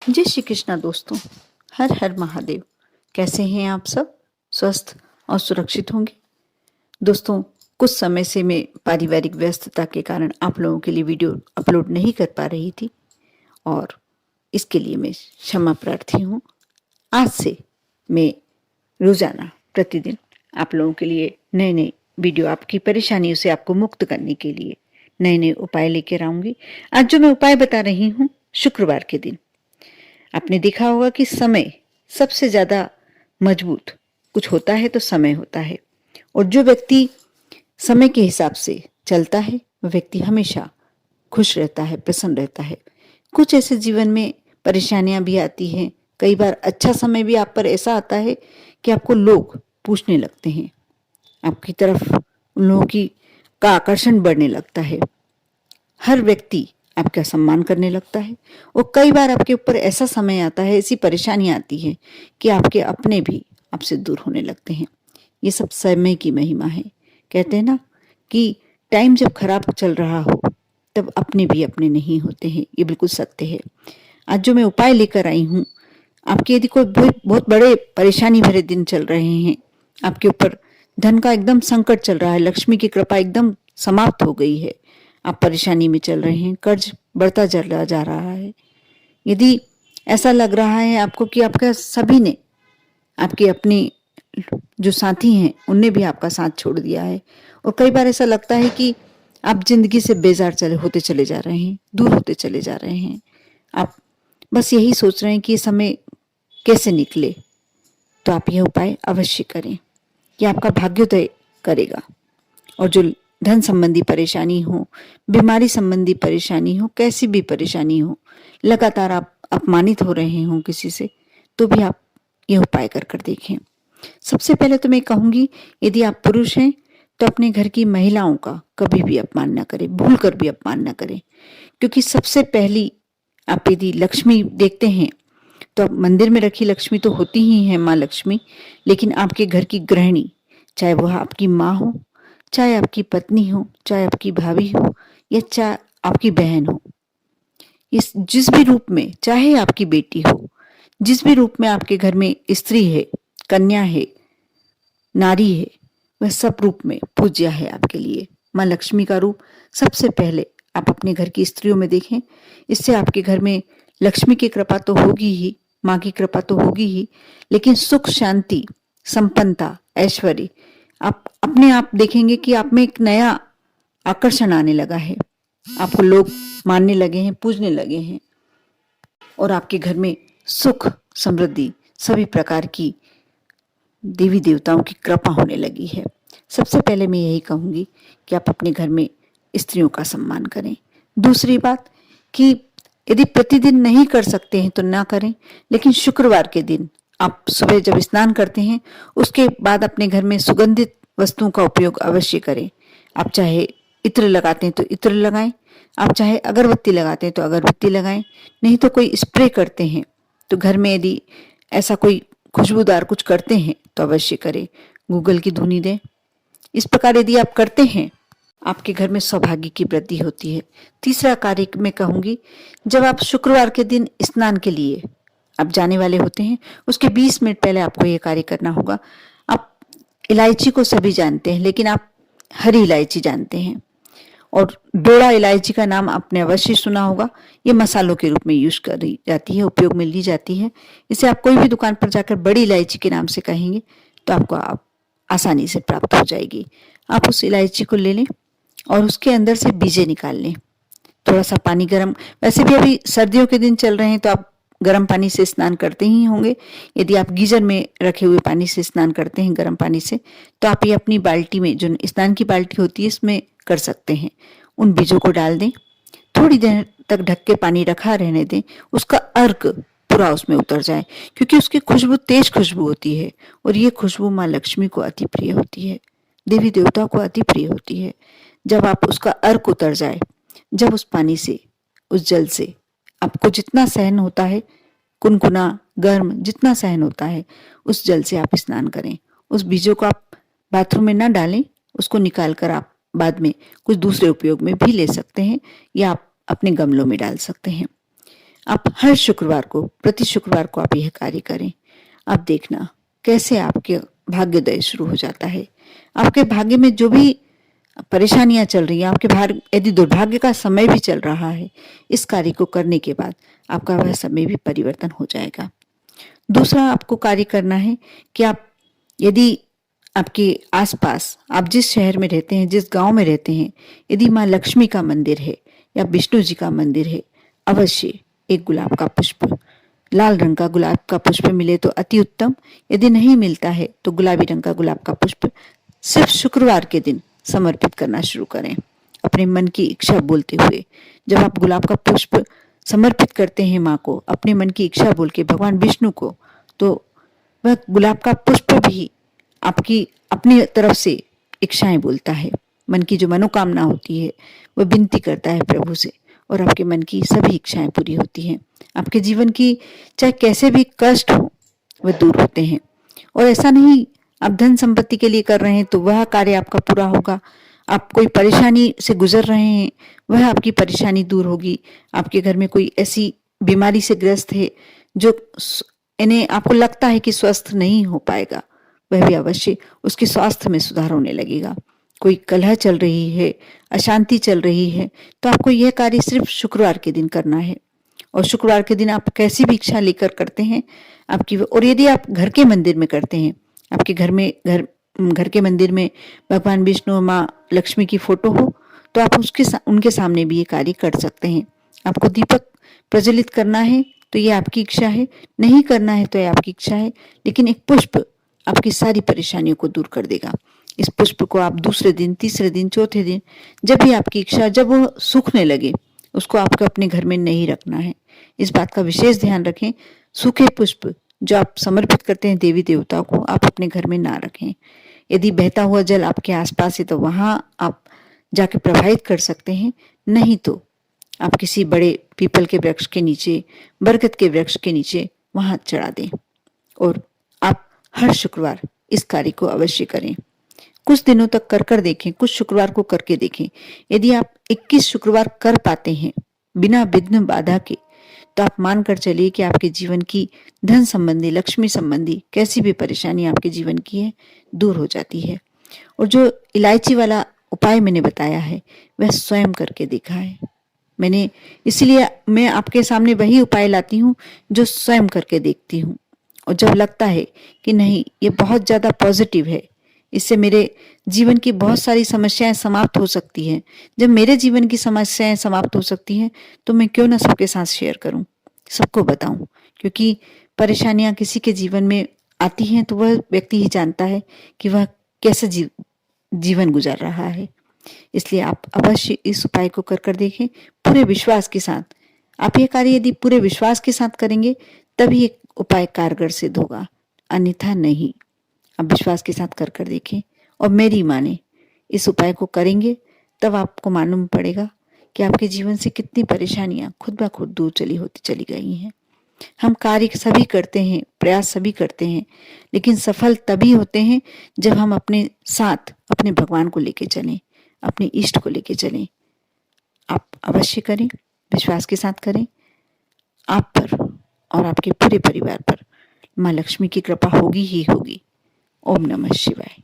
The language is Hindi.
जय श्री कृष्णा दोस्तों। हर हर महादेव। कैसे हैं आप सब? स्वस्थ और सुरक्षित होंगे। दोस्तों, कुछ समय से मैं पारिवारिक व्यस्तता के कारण आप लोगों के लिए वीडियो अपलोड नहीं कर पा रही थी और इसके लिए मैं क्षमा प्रार्थी हूँ। आज से मैं रोजाना प्रतिदिन आप लोगों के लिए नए नए वीडियो, आपकी परेशानियों से आपको मुक्त करने के लिए नए नए उपाय लेकर आऊंगी। आज जो मैं उपाय बता रही हूँ, शुक्रवार के दिन आपने देखा होगा कि समय सबसे ज्यादा मजबूत कुछ होता है तो समय होता है, और जो व्यक्ति समय के हिसाब से चलता है वह व्यक्ति हमेशा खुश रहता है, प्रसन्न रहता है। कुछ ऐसे जीवन में परेशानियां भी आती हैं, कई बार अच्छा समय भी आप पर ऐसा आता है कि आपको लोग पूछने लगते हैं, आपकी तरफ उन लोगों की का आकर्षण बढ़ने लगता है, हर व्यक्ति आपका सम्मान करने लगता है। और कई बार आपके ऊपर ऐसा समय आता है, ऐसी परेशानी आती है कि आपके अपने भी आपसे दूर होने लगते हैं। ये सब समय की महिमा है। कहते हैं ना कि टाइम जब खराब चल रहा हो तब अपने भी अपने नहीं होते हैं। ये बिल्कुल सत्य है। आज जो मैं उपाय लेकर आई हूँ, आपके यदि कोई बहुत बड़े परेशानी भरे दिन चल रहे हैं, आपके ऊपर धन का एकदम संकट चल रहा है, लक्ष्मी की कृपा एकदम समाप्त हो गई है, आप परेशानी में चल रहे हैं, कर्ज बढ़ता चला जा रहा है, यदि ऐसा लग रहा है आपको कि आपका सभी ने, आपके अपने जो साथी हैं उनने भी आपका साथ छोड़ दिया है, और कई बार ऐसा लगता है कि आप जिंदगी से बेजार होते चले जा रहे हैं, दूर होते चले जा रहे हैं, आप बस यही सोच रहे हैं कि ये समय कैसे निकले, तो आप यह उपाय अवश्य करें। कि आपका भाग्योदय करेगा। और जो धन संबंधी परेशानी हो, बीमारी संबंधी परेशानी हो, कैसी भी परेशानी हो, लगातार आप अपमानित हो रहे हो किसी से, तो भी आप ये उपाय कर कर देखें। सबसे पहले तो मैं कहूंगी, यदि आप पुरुष हैं तो अपने घर की महिलाओं का कभी भी अपमान न करें, भूल कर भी अपमान न करें। क्योंकि सबसे पहली आप यदि लक्ष्मी देखते हैं तो मंदिर में रखी लक्ष्मी तो होती ही है माँ लक्ष्मी, लेकिन आपके घर की गृहिणी, चाहे वह आपकी माँ हो, चाहे आपकी पत्नी हो, चाहे आपकी भाभी हो, या चाहे आपकी बहन हो, इस जिस भी रूप में, चाहे आपकी बेटी हो, जिस भी रूप में आपके घर में स्त्री है, कन्या है, नारी है, वह सब रूप में पूज्य है आपके लिए। माँ लक्ष्मी का रूप सबसे पहले आप अपने घर की स्त्रियों में देखें। इससे आपके घर में लक्ष्मी की कृपा तो होगी ही, माँ की कृपा तो होगी ही, लेकिन सुख, शांति, संपन्नता, ऐश्वर्य, आप अपने आप देखेंगे कि आप में एक नया आकर्षण आने लगा है, आपको लोग मानने लगे हैं, पूजने लगे हैं, और आपके घर में सुख, समृद्धि, सभी प्रकार की देवी देवताओं की कृपा होने लगी है। सबसे पहले मैं यही कहूंगी कि आप अपने घर में स्त्रियों का सम्मान करें। दूसरी बात कि यदि प्रतिदिन नहीं कर सकते हैं तो ना करें, लेकिन शुक्रवार के दिन आप सुबह जब स्नान करते हैं उसके बाद अपने घर में सुगंधित वस्तुओं का उपयोग अवश्य करें। आप चाहे इत्र लगाते हैं तो इत्र लगाएं, आप चाहे अगरबत्ती लगाते हैं तो अगरबत्ती लगाएं, नहीं तो कोई स्प्रे करते हैं तो घर में यदि ऐसा कोई खुशबूदार कुछ करते हैं तो अवश्य करें। गूगल की धुनी दें। इस प्रकार यदि आप करते हैं, आपके घर में सौभाग्य की वृद्धि होती है। तीसरा कार्य मैं कहूंगी, जब आप शुक्रवार के दिन स्नान के लिए आप जाने वाले होते हैं, उसके 20 मिनट पहले आपको यह कार्य करना होगा। आप इलायची को सभी जानते हैं, लेकिन आप हरी इलायची जानते हैं, और डोड़ा इलायची का नाम आपने अवश्य सुना होगा। ये मसालों के रूप में यूज करी जाती है, उपयोग में ली जाती है। इसे आप कोई भी दुकान पर जाकर बड़ी इलायची के नाम से कहेंगे तो आपको आप आसानी से प्राप्त हो जाएगी। आप उस इलायची को ले लें और उसके अंदर से बीजे निकाल लें। थोड़ा सा पानी गर्म, वैसे भी अभी सर्दियों के दिन चल रहे हैं तो आप गर्म पानी से स्नान करते ही होंगे। यदि आप गीजर में रखे हुए पानी से स्नान करते हैं, गर्म पानी से, तो आप ये अपनी बाल्टी में, जो स्नान की बाल्टी होती है, इसमें कर सकते हैं। उन बीजों को डाल दें, थोड़ी देर तक ढक के पानी रखा रहने दें, उसका अर्क पूरा उसमें उतर जाए, क्योंकि उसकी खुशबू तेज खुशबू होती है, और ये खुशबू माँ लक्ष्मी को अति प्रिय होती है, देवी देवता को अति प्रिय होती है। जब आप उसका अर्क उतर जाए, जब उस पानी से, उस जल से आपको जितना सहन होता है, कुनकुना गर्म जितना सहन होता है, उस जल से आप स्नान करें। उस बीजों को आप बाथरूम में ना डालें, उसको निकाल कर आप बाद में कुछ दूसरे उपयोग में भी ले सकते हैं, या आप अपने गमलों में डाल सकते हैं। आप हर शुक्रवार को, प्रति शुक्रवार को आप यह कार्य करें। आप देखना कैसे आपके भाग्योदय शुरू हो जाता है। आपके भाग्य में जो भी परेशानियां चल रही हैं, आपके भाग्य यदि दुर्भाग्य का समय भी चल रहा है, इस कार्य को करने के बाद आपका वह समय भी परिवर्तन हो जाएगा। दूसरा आपको कार्य करना है कि आप यदि आपके आसपास, आप जिस शहर में रहते हैं, जिस गांव में रहते हैं, यदि माँ लक्ष्मी का मंदिर है या विष्णु जी का मंदिर है, अवश्य एक गुलाब का पुष्प, लाल रंग का गुलाब का पुष्प मिले तो अति उत्तम। यदि नहीं मिलता है तो गुलाबी रंग का गुलाब का पुष्प सिर्फ शुक्रवार के दिन समर्पित करना शुरू करें, अपने मन की इच्छा बोलते हुए। जब आप गुलाब का पुष्प समर्पित करते हैं माँ को, अपने मन की इच्छा बोल के भगवान विष्णु को, तो वह गुलाब का पुष्प भी आपकी अपनी तरफ से इच्छाएं बोलता है। मन की जो मनोकामना होती है वह विनती करता है प्रभु से, और आपके मन की सभी इच्छाएं पूरी होती हैं। आपके जीवन की चाहे कैसे भी कष्ट हो वह दूर होते हैं। और ऐसा नहीं आप धन संपत्ति के लिए कर रहे हैं तो वह कार्य आपका पूरा होगा। आप कोई परेशानी से गुजर रहे हैं, वह आपकी परेशानी दूर होगी। आपके घर में कोई ऐसी बीमारी से ग्रस्त है जो इन्हें आपको लगता है कि स्वस्थ नहीं हो पाएगा, वह भी अवश्य उसके स्वास्थ्य में सुधार होने लगेगा। कोई कलह चल रही है, अशांति चल रही है, तो आपको यह कार्य सिर्फ शुक्रवार के दिन करना है। और शुक्रवार के दिन आप कैसी भी इच्छा लेकर करते हैं आपकी, और यदि आप घर के मंदिर में करते हैं, आपके घर के मंदिर में भगवान विष्णु और माँ लक्ष्मी की फोटो हो, तो आप उनके सामने भी ये कार्य कर सकते हैं। आपको दीपक प्रज्वलित करना है तो ये आपकी इच्छा है, नहीं करना है तो ये आपकी इच्छा है, लेकिन एक पुष्प आपकी सारी परेशानियों को दूर कर देगा। इस पुष्प को आप दूसरे दिन, तीसरे दिन, चौथे दिन, जब भी आपकी इच्छा, जब वो सूखने लगे, उसको आपको अपने घर में नहीं रखना है। इस बात का विशेष ध्यान रखें। सूखे पुष्प जो आप समर्पित करते हैं देवी देवताओं को, आप अपने घर में ना रखें। यदि बहता हुआ जल आपके आसपास है तो वहां आप जाके प्रवाहित कर सकते हैं, नहीं तो आप किसी बड़े पीपल के वृक्ष के नीचे, बरगद के वृक्ष के नीचे वहां चढ़ा दें। और आप हर शुक्रवार इस कार्य को अवश्य करें। कुछ दिनों तक कर देखें, कुछ शुक्रवार को करके देखें। यदि आप 21 शुक्रवार कर पाते हैं बिना विघ्न बाधा के, तो आप मानकर चलिए कि आपके जीवन की धन संबंधी, लक्ष्मी संबंधी कैसी भी परेशानी आपके जीवन की है, दूर हो जाती है। और जो इलायची वाला उपाय मैंने बताया है वह स्वयं करके देखा है मैंने, इसलिए मैं आपके सामने वही उपाय लाती हूँ जो स्वयं करके देखती हूँ। और जब लगता है कि नहीं, ये बहुत ज्यादा पॉजिटिव है, इससे मेरे जीवन की बहुत सारी समस्याएं समाप्त हो सकती हैं, जब मेरे जीवन की समस्याएं समाप्त हो सकती हैं तो मैं क्यों ना सबके साथ शेयर करूं, सबको बताऊं। क्योंकि परेशानियां किसी के जीवन में आती हैं तो वह व्यक्ति ही जानता है कि वह कैसे जीवन गुजार रहा है। इसलिए आप अवश्य इस उपाय को कर देखें पूरे विश्वास के साथ। आप ये कार्य यदि पूरे विश्वास के साथ करेंगे तभी एक उपाय कारगर सिद्ध होगा, अन्यथा नहीं। आप विश्वास के साथ कर देखें और मेरी माने इस उपाय को करेंगे तब आपको मालूम पड़ेगा कि आपके जीवन से कितनी परेशानियां खुद ब खुद दूर चली गई हैं। हम कार्य सभी करते हैं, प्रयास सभी करते हैं, लेकिन सफल तभी होते हैं जब हम अपने साथ अपने भगवान को लेके चलें, अपने इष्ट को लेके चलें। आप अवश्य करें, विश्वास के साथ करें। आप पर और आपके पूरे परिवार पर माँ लक्ष्मी की कृपा होगी ही होगी। ओम नमः शिवाय।